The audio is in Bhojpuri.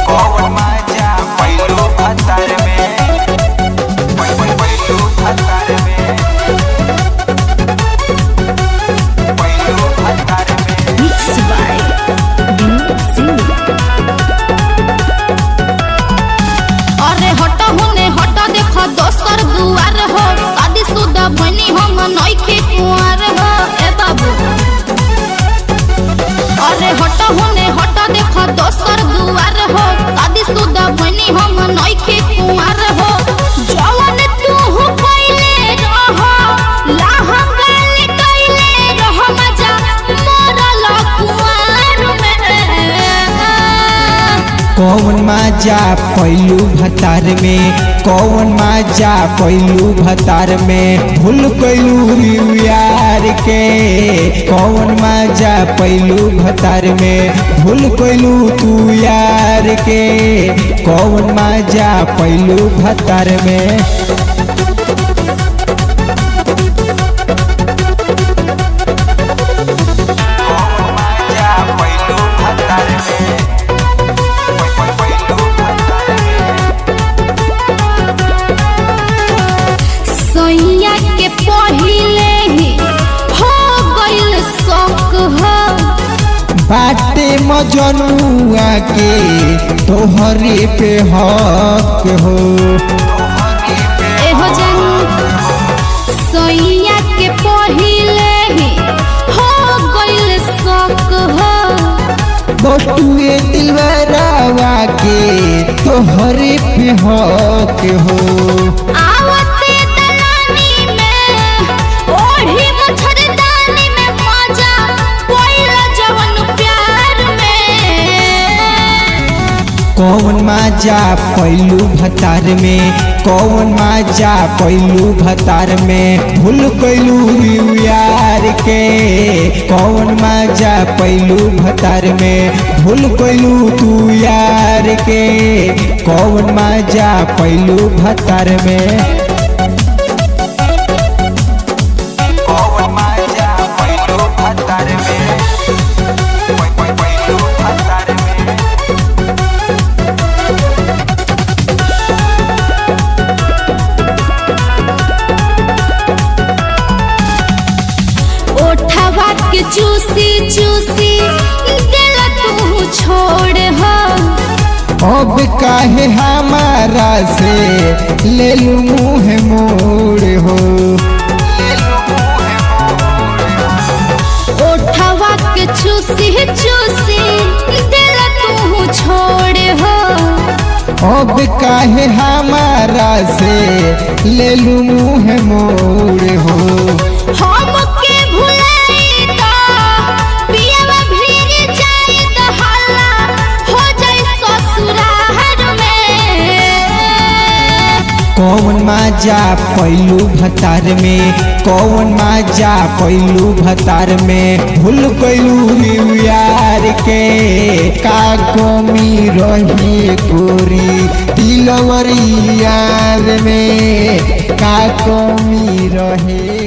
कौन मजा पैलू भतार में पैलू भतार में पैलू भतार में Mixed by Vinod Singh। अरे हट होने हट देख दोसर दुआर हो, शादीशुदा बनी हम नइखे कुंवार हो ए बाबू। अरे हट होने हट देख दोसर दुआर हो, शादीशुदा बनी हम नइखे कुंवार हो। जवन तू पहिले रह लहंगा लिटइले रह मजा मरल कुंवार में। कौन मजा पैलू भतार में कौन मजा पैलू भतार में भूल कैलू यार के। कौन मजा पैलू भतार में भूल कैलू तू यार के। कौन मजा पैलू भतार में कौन मजा पैलू भतार में पैलू भतार में सैया के पहिले ही हो गइल शौक हो। बाटे मजनुआ के तोहरे पे हक हो। एहो जन सैया के पहिले ही हो गइल शौक हो। बटुए दिलवरावा के तोहरे पे हक हो। आवते दलानी में ओढ़ी मच्छरदानी में मजा कोइला जवन प्यार में। कौन मजा पैलू भतार में कौन मजा पैलू भतार में भूल कैलू यार के। कौन मजा पैलू भतार में भूल कैलू तू यार के। कौन मजा पैलू भतार में कौन मजा पैलू भतार में पैलू भतार में ओठवा के चूसी चूसी दिल तू छोड़ हो। अब काहे हमारा से ले लू मुँह मोड़ हो। ओठवा के चूसी चूसी दिल तू छोड़ हो। अब काहे हमारा से ले लू मुँह मोड़ हो। हम के भुलाई तो पियवा भीग जाए तो हल्ला हो जाए ससुराल में। कौन मजा पैलू भतार में कौन मजा पैलू भतार में भूल कैलू यार के। का कमी रही गोरी दिलवर यार में का कमी रहे।